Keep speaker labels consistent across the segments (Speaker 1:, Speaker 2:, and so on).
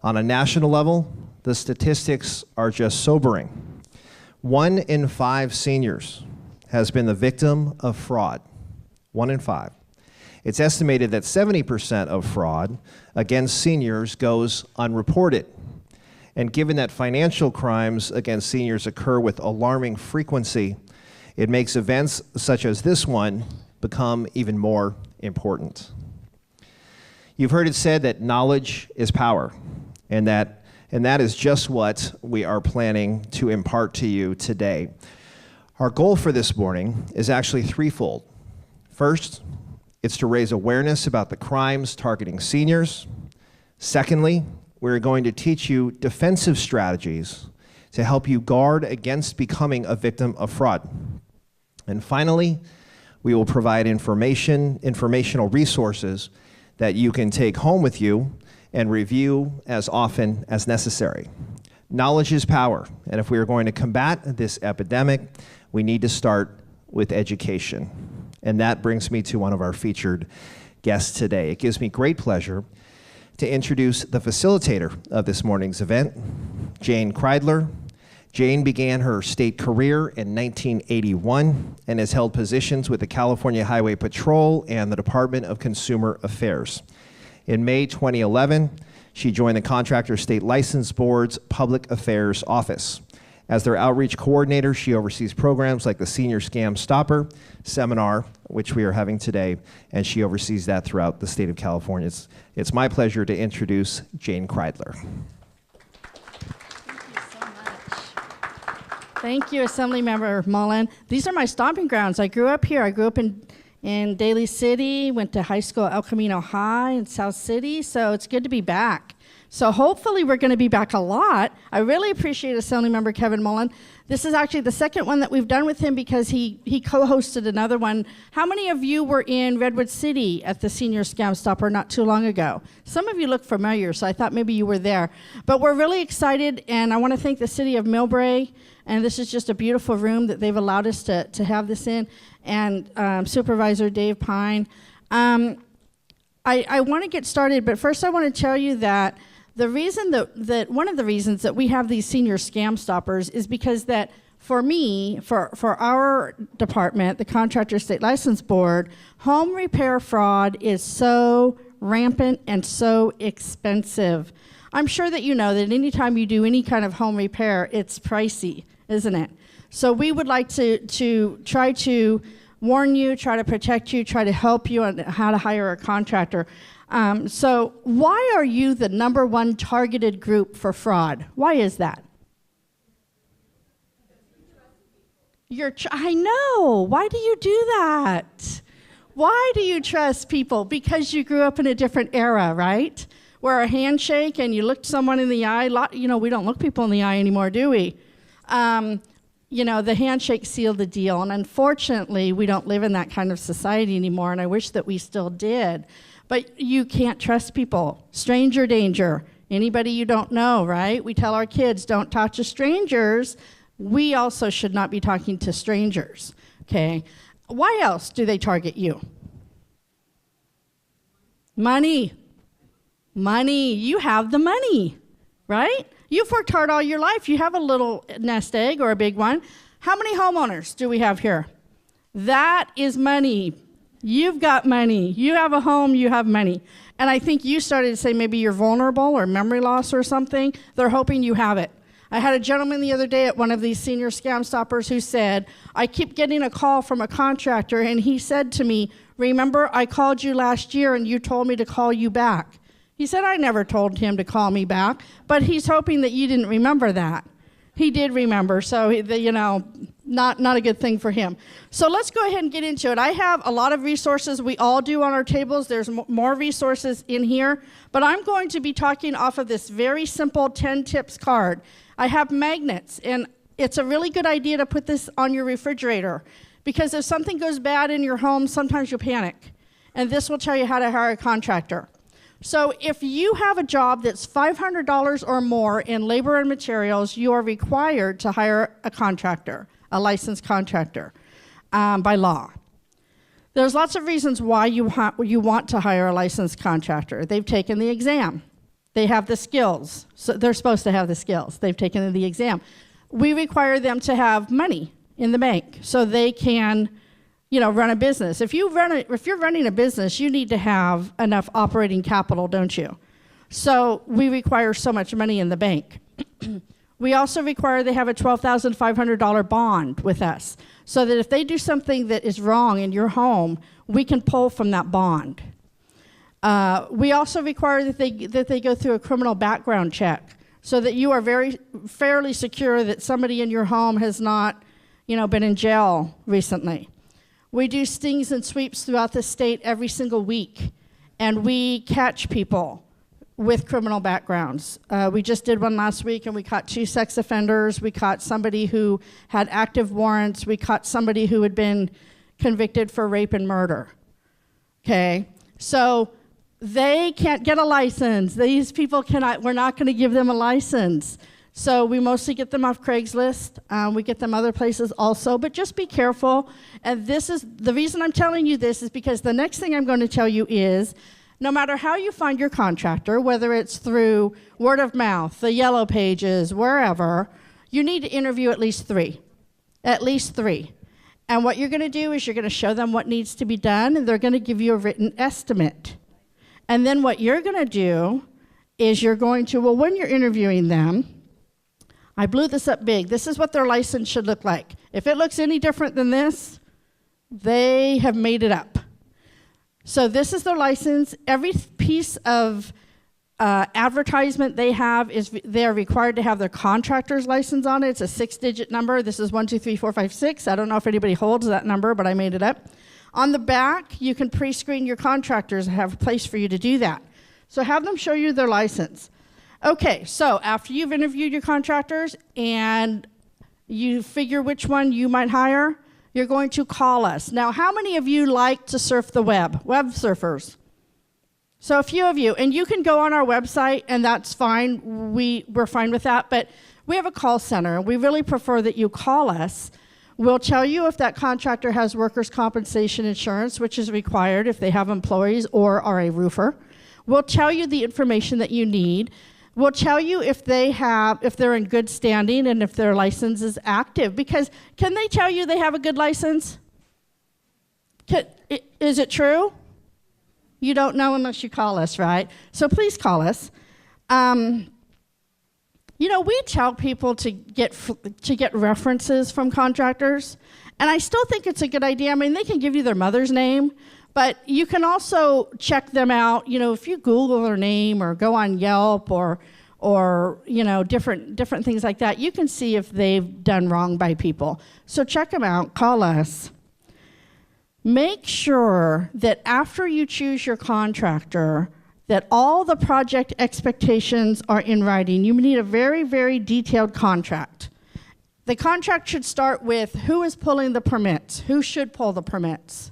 Speaker 1: On a national level, the statistics are just sobering. 1 in 5 seniors has been the victim of fraud. 1 in 5. It's estimated that 70% of fraud against seniors goes unreported. And given that financial crimes against seniors occur with alarming frequency, it makes events such as this one become even more important. You've heard it said that knowledge is power, and that is just what we are planning to impart to you today. Our goal for this morning is actually threefold. First, it's to raise awareness about the crimes targeting seniors. Secondly, we're going to teach you defensive strategies to help you guard against becoming a victim of fraud. And finally, we will provide informational resources that you can take home with you and review as often as necessary. Knowledge is power, and if we are going to combat this epidemic, we need to start with education. And that brings me to one of our featured guests today. It gives me great pleasure to introduce the facilitator of this morning's event, Jane Kreidler. Jane began her state career in 1981 and has held positions with the California Highway Patrol and the Department of Consumer Affairs. In May 2011, she joined the Contractor State License Board's Public Affairs Office. As their outreach coordinator, she oversees programs like the Senior Scam Stopper seminar, which we are having today, and she oversees that throughout the state of California. It's my pleasure to introduce Jane Kreidler.
Speaker 2: Thank you, Assemblymember Mullen. These are my stomping grounds. I grew up here. I grew up in Daly City, went to high school at El Camino High in South City, so it's good to be back. So hopefully we're going to be back a lot. I really appreciate Assemblymember Kevin Mullen. This is actually the second one that we've done with him because he co-hosted another one. How many of you were in Redwood City at the Senior Scam Stopper not too long ago? Some of you look familiar, so I thought maybe you were there. But we're really excited, and I want to thank the city of Millbrae, and this is just a beautiful room that they've allowed us to have this in, and Supervisor Dave Pine. I want to get started, but first I want to tell you that the reason that one of the reasons that we have these senior scam stoppers is because that for me, for our department, the Contractor State License Board, home repair fraud is so rampant and so expensive. I'm sure that you know that anytime you do any kind of home repair, it's pricey, isn't it? So we would like to try to warn you, try to protect you, try to help you on how to hire a contractor. So why are you the #1 targeted group for fraud? Why is that? I know. Why do you do that? Why do you trust people? Because you grew up in a different era, right? Where a handshake and you looked someone in the eye. We don't look people in the eye anymore, do we? The handshake sealed the deal. And unfortunately, we don't live in that kind of society anymore, and I wish that we still did. But you can't trust people. Stranger danger. Anybody you don't know, right? We tell our kids, don't talk to strangers. We also should not be talking to strangers, okay? Why else do they target you? Money. Money. You have the money, right? You've worked hard all your life. You have a little nest egg or a big one. How many homeowners do we have here? That is money. You've got money. You have a home, you have money. And I think you started to say maybe you're vulnerable or memory loss or something. They're hoping you have it. I had a gentleman the other day at one of these senior scam stoppers who said, I keep getting a call from a contractor, and he said to me, remember I called you last year and you told me to call you back. He said, I never told him to call me back, but he's hoping that you didn't remember that. He did remember, so not a good thing for him. So let's go ahead and get into it. I have a lot of resources. We all do on our tables. There's more resources in here, but I'm going to be talking off of this very simple 10 tips card. I have magnets, and it's a really good idea to put this on your refrigerator because if something goes bad in your home, sometimes you'll panic, and this will tell you how to hire a contractor. So if you have a job that's $500 or more in labor and materials, you are required to hire a contractor, a licensed contractor, by law. There's lots of reasons why you want to hire a licensed contractor. They've taken the exam. They have the skills. So they're supposed to have the skills. They've taken the exam. We require them to have money in the bank so they can, run a business. If you're running a business, you need to have enough operating capital, don't you? So we require so much money in the bank. We also require they have a $12,500 bond with us so that if they do something that is wrong in your home, we can pull from that bond. We also require that they go through a criminal background check so that you are very fairly secure that somebody in your home has not, been in jail recently. We do stings and sweeps throughout the state every single week, and we catch people with criminal backgrounds. We just did one last week, and we caught 2 sex offenders. We caught somebody who had active warrants. We caught somebody who had been convicted for rape and murder. Okay, so they can't get a license. These people cannot, we're not going to give them a license. So we mostly get them off Craigslist. We get them other places also, but just be careful. And this is, the reason I'm telling you this is because the next thing I'm going to tell you is, no matter how you find your contractor, whether it's through word of mouth, the yellow pages, wherever, you need to interview at least 3. At least 3. And what you're going to do is you're going to show them what needs to be done, and they're going to give you a written estimate. And then what you're going to do is you're going to, when you're interviewing them, I blew this up big. This is what their license should look like. If it looks any different than this, they have made it up. So this is their license. Every piece of advertisement they have they are required to have their contractor's license on it. It's a 6-digit number. This is 1, 2, 3, 4, 5, 6. I don't know if anybody holds that number, but I made it up. On the back, you can pre-screen your contractors and have a place for you to do that. So have them show you their license. Okay, so after you've interviewed your contractors and you figure which one you might hire, you're going to call us. Now, how many of you like to surf the web? Web surfers. So a few of you. And you can go on our website, and that's fine. We're fine with that. But we have a call center. We really prefer that you call us. We'll tell you if that contractor has workers' compensation insurance, which is required if they have employees or are a roofer. We'll tell you the information that you need. We'll tell you if they're in good standing and if their license is active. Because can they tell you they have a good license? Is it true? You don't know unless you call us, right? So please call us. We tell people to get references from contractors, and I still think it's a good idea. I mean, they can give you their mother's name, but you can also check them out. If you Google their name or go on Yelp or different things like that, you can see if they've done wrong by people. So check them out. Call us. Make sure that after you choose your contractor, that all the project expectations are in writing. You need a very, very detailed contract. The contract should start with who is pulling the permits, who should pull the permits.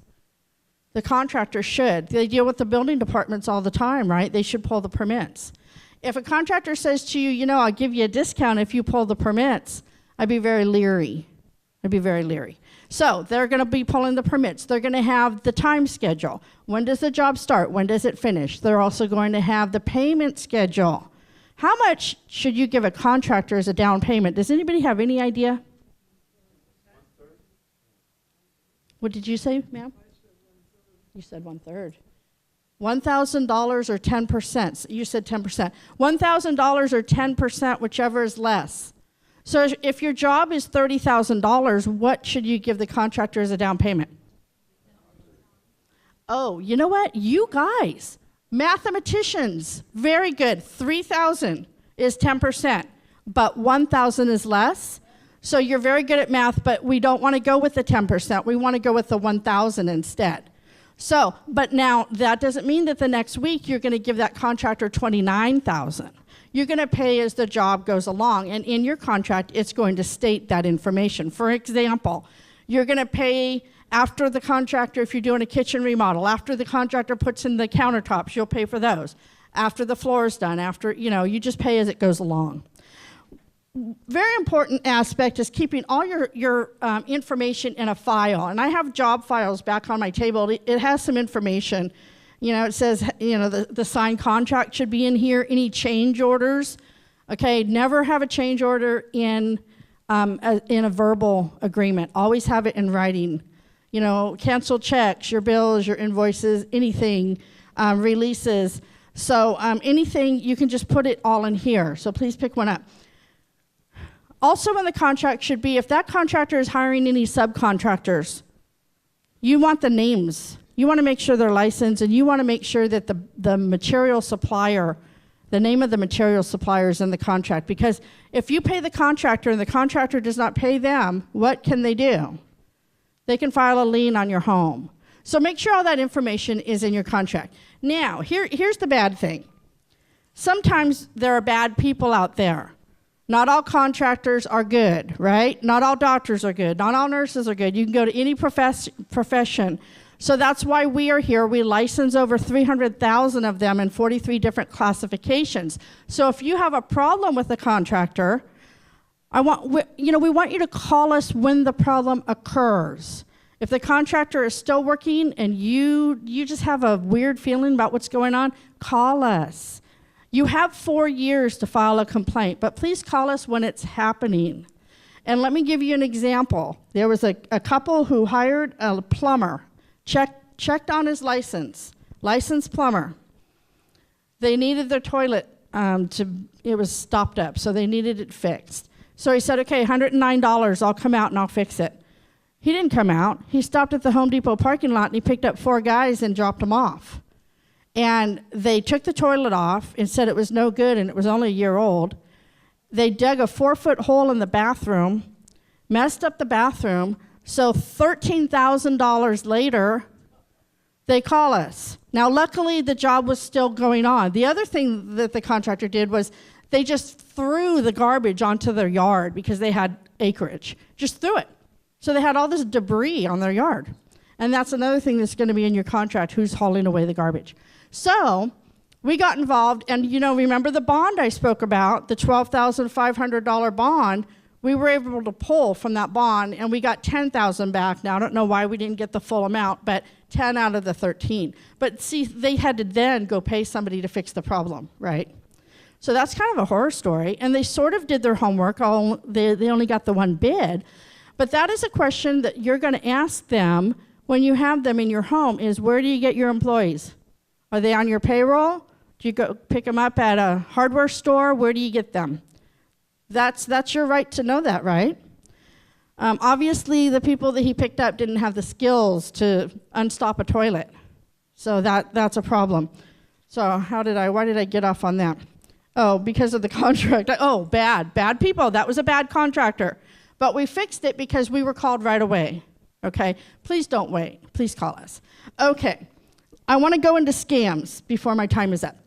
Speaker 2: The contractor should. They deal with the building departments all the time, right? They should pull the permits. If a contractor says to you, I'll give you a discount if you pull the permits, I'd be very leery. So they're going to be pulling the permits. They're going to have the time schedule. When does the job start? When does it finish? They're also going to have the payment schedule. How much should you give a contractor as a down payment? Does anybody have any idea?
Speaker 3: 1/3.
Speaker 2: What did you say, ma'am? You said 1/3. $1,000 or 10%. You said 10%. $1,000 or 10%, whichever is less. So if your job is $30,000, what should you give the contractor as a down payment? Oh, you know what? You guys, mathematicians, very good. $3,000 is 10%, but $1,000 is less. So you're very good at math, but we don't want to go with the 10%. We want to go with the $1,000 instead. So, but now that doesn't mean that the next week you're going to give that contractor $29,000. You're going to pay as the job goes along, and in your contract, it's going to state that information. For example, you're going to pay after the contractor, if you're doing a kitchen remodel, after the contractor puts in the countertops, you'll pay for those. After the floor is done, you just pay as it goes along. Very important aspect is keeping all your information in a file. And I have job files back on my table. It has some information You know, it says, you know, the signed contract should be in here. Any change orders. Okay, never have a change order in a verbal agreement. Always have it in writing. You know, cancel checks, your bills, your invoices, anything, releases. So anything, you can just put it all in here. So please pick one up. Also in the contract should be, if that contractor is hiring any subcontractors, you want the names. You want to make sure they're licensed, and you want to make sure that the material supplier, the name of the material supplier is in the contract. Because if you pay the contractor and the contractor does not pay them, what can they do? They can file a lien on your home. So make sure all that information is in your contract. Now, here's the bad thing. Sometimes there are bad people out there. Not all contractors are good, right? Not all doctors are good. Not all nurses are good. You can go to any profession. So that's why we are here. We license over 300,000 of them in 43 different classifications. So if you have a problem with a contractor, we want you to call us when the problem occurs. If the contractor is still working and you just have a weird feeling about what's going on, call us. You have 4 years to file a complaint, but please call us when it's happening. And let me give you an example. There was a couple who hired a plumber. Checked on his license, licensed plumber. They needed their toilet, it was stopped up, so they needed it fixed. So he said, okay, $109, I'll come out and I'll fix it. He didn't come out. He stopped at the Home Depot parking lot and he picked up 4 guys and dropped them off. And they took the toilet off and said it was no good and it was only a year old. They dug a 4-foot hole in the bathroom, messed up the bathroom. So $13,000 later, they call us. Now, luckily, the job was still going on. The other thing that the contractor did was they just threw the garbage onto their yard because they had acreage. Just threw it. So they had all this debris on their yard. And that's another thing that's going to be in your contract, who's hauling away the garbage. So we got involved, and remember the bond I spoke about, the $12,500 bond? We were able to pull from that bond, and we got $10,000 back. Now, I don't know why we didn't get the full amount, but 10 out of the 13. But see, they had to then go pay somebody to fix the problem, right? So that's kind of a horror story. And they sort of did their homework. They only got the one bid. But that is a question that you're going to ask them when you have them in your home is, where do you get your employees? Are they on your payroll? Do you go pick them up at a hardware store? Where do you get them? That's your right to know that, right? Obviously, the people that he picked up didn't have the skills to unstop a toilet. So that's a problem. So why did I get off on that? Oh, because of the contract. Oh, bad people. That was a bad contractor. But we fixed it because we were called right away. Okay? Please don't wait. Please call us. Okay. I want to go into scams before my time is up.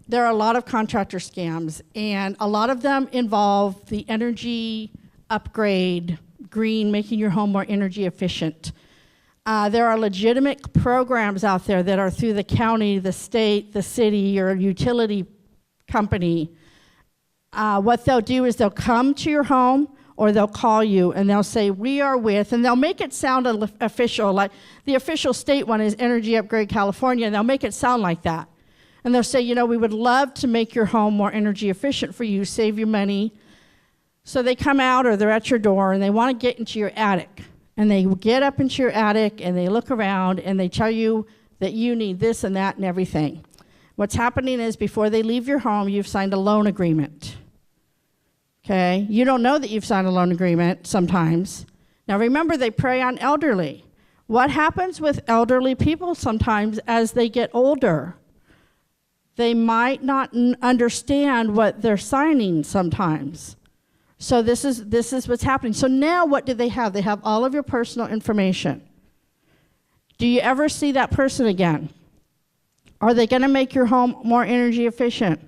Speaker 2: There are a lot of contractor scams, and a lot of them involve the energy upgrade, green, making your home more energy efficient. There are legitimate programs out there that are through the county, the state, the city, or utility company. What they'll do is they'll come to your home, or they'll call you, and they'll say, we are with, and they'll make it sound official, like the official state one is Energy Upgrade California, and they'll make it sound like that. And they'll say, we would love to make your home more energy efficient for you, save you money. So they come out, or they're at your door, and they want to get into your attic. And they get up into your attic, and they look around, and they tell you that you need this and that and everything. What's happening is, before they leave your home, you've signed a loan agreement. Okay? You don't know that you've signed a loan agreement sometimes. Now remember, they prey on elderly. What happens with elderly people sometimes as they get older? They might not understand what they're signing sometimes. So this is what's happening. So now what do they have? They have all of your personal information. Do you ever see that person again? Are they going to make your home more energy efficient?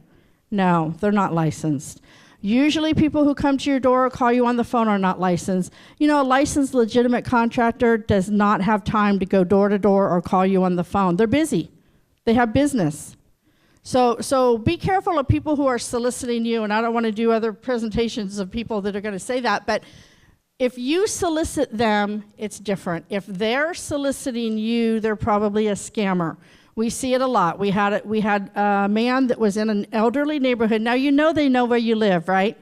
Speaker 2: No, they're not licensed. Usually people who come to your door or call you on the phone are not licensed. A licensed legitimate contractor does not have time to go door to door or call you on the phone. They're busy. They have business. So be careful of people who are soliciting you, and I don't want to do other presentations of people that are going to say that, but If you solicit them, it's different. If they're soliciting you, they're probably a scammer. We see it a lot. We had a man that was in an elderly neighborhood. Now, you know they know where you live, right?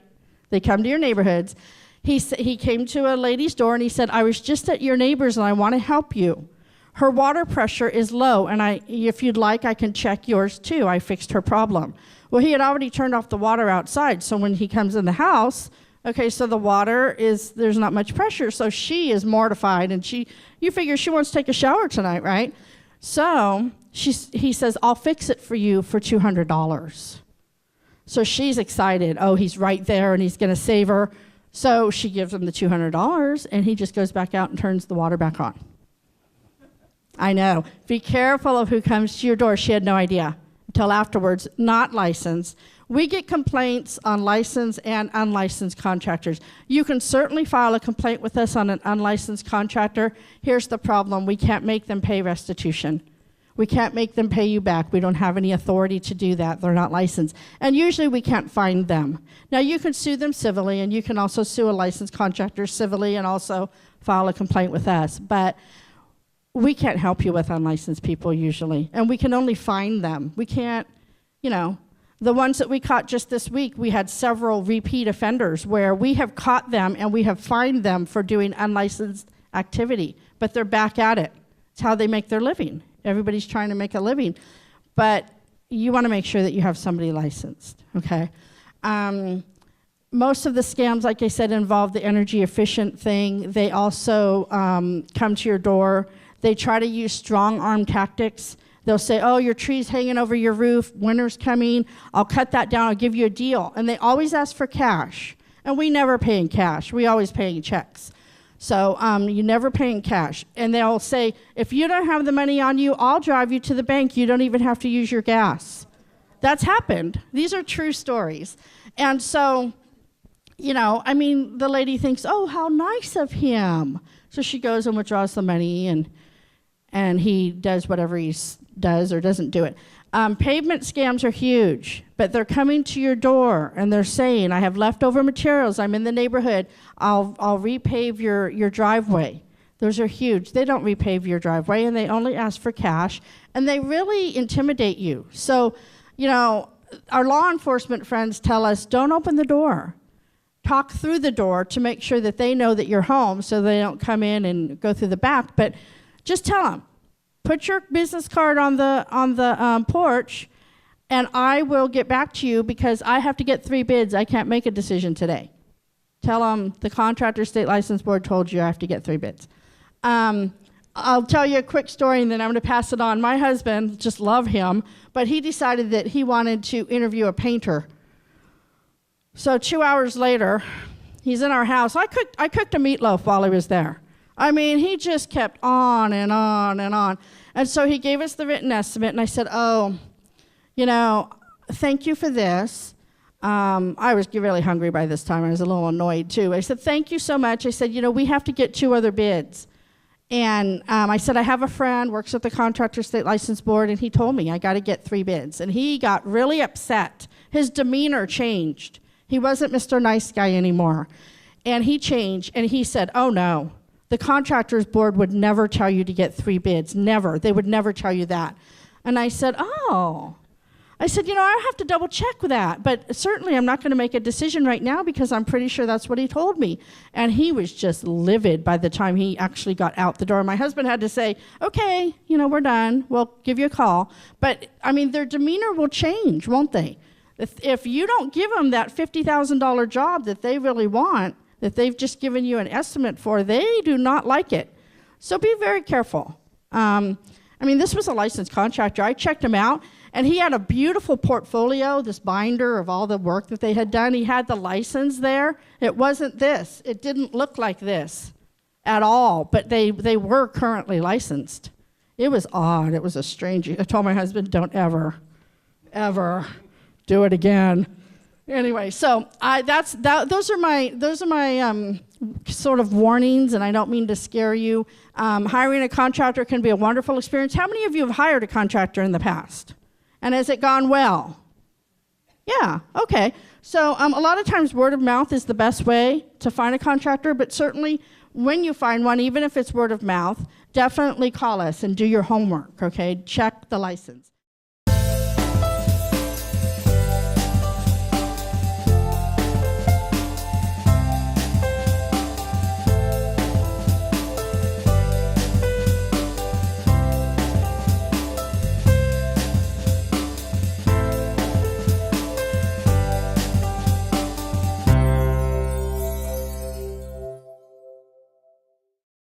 Speaker 2: They come to your neighborhoods. He came to a lady's door and he said, I was just at your neighbor's and I want to help you. Her water pressure is low, and if you'd like, I can check yours too. I fixed her problem. Well, he had already turned off the water outside, so when he comes in the house, okay, so the water there's not much pressure, so she is mortified, and you figure she wants to take a shower tonight, right? So he says, I'll fix it for you for $200. So she's excited. Oh, he's right there, and he's going to save her. So she gives him the $200, and he just goes back out and turns the water back on. I know. Be careful of who comes to your door. She had no idea until afterwards, not licensed. We get complaints on licensed and unlicensed contractors. You can certainly file a complaint with us on an unlicensed contractor. Here's the problem. We can't make them pay restitution. We can't make them pay you back. We don't have any authority to do that. They're not licensed. And usually we can't find them. Now, you can sue them civilly, and you can also sue a licensed contractor civilly and also file a complaint with us. But we can't help you with unlicensed people usually, and we can only find them. We can't, the ones that we caught just this week, we had several repeat offenders where we have caught them and we have fined them for doing unlicensed activity, but they're back at it. It's how they make their living. Everybody's trying to make a living, but you want to make sure that you have somebody licensed, okay? Most of the scams, like I said, involve the energy efficient thing. They also come to your door. They try to use strong arm tactics. They'll say, oh, your tree's hanging over your roof, winter's coming, I'll cut that down, I'll give you a deal. And they always ask for cash. And we never pay in cash, we always pay in checks. So you never pay in cash. And they'll say, if you don't have the money on you, I'll drive you to the bank, you don't even have to use your gas. That's happened. These are true stories. And so, the lady thinks, oh, how nice of him. So she goes and withdraws the money, and he does whatever he does or doesn't do it. Pavement scams are huge, but they're coming to your door and they're saying, I have leftover materials, I'm in the neighborhood, I'll repave your driveway. Those are huge. They don't repave your driveway, and they only ask for cash, and they really intimidate you. So, our law enforcement friends tell us, don't open the door. Talk through the door to make sure that they know that you're home so they don't come in and go through the back, but just tell them, put your business card on the porch, and I will get back to you because I have to get 3 bids. I can't make a decision today. Tell them the Contractor State License Board told you I have to get 3 bids. I'll tell you a quick story, and then I'm going to pass it on. My husband, just love him, but he decided that he wanted to interview a painter. So 2 hours later, he's in our house. I cooked a meatloaf while he was there. He just kept on and on and on. And so he gave us the written estimate, and I said, thank you for this. I was really hungry by this time. I was a little annoyed, too. I said, thank you so much. I said, we have to get 2 other bids. And I said, I have a friend, works at the Contractor State License Board, and he told me I got to get 3 bids. And he got really upset. His demeanor changed. He wasn't Mr. Nice Guy anymore. And he changed, and he said, oh, no. The Contractors Board would never tell you to get 3 bids. Never. They would never tell you that. And I said, oh. I said, I have to double check with that. But certainly I'm not going to make a decision right now because I'm pretty sure that's what he told me. And he was just livid by the time he actually got out the door. My husband had to say, okay, we're done. We'll give you a call. But, their demeanor will change, won't they? If you don't give them that $50,000 job that they really want, that they've just given you an estimate for, they do not like it. So be very careful. This was a licensed contractor. I checked him out, and he had a beautiful portfolio, this binder of all the work that they had done. He had the license there. It wasn't this. It didn't look like this at all, but they were currently licensed. It was odd. It was a strange. I told my husband, don't ever do it again. Anyway, so those are my sort of warnings, and I don't mean to scare you. Hiring a contractor can be a wonderful experience. How many of you have hired a contractor in the past? And has it gone well? Yeah, okay. So a lot of times word of mouth is the best way to find a contractor, but certainly when you find one, even if it's word of mouth, definitely call us and do your homework, okay? Check the license.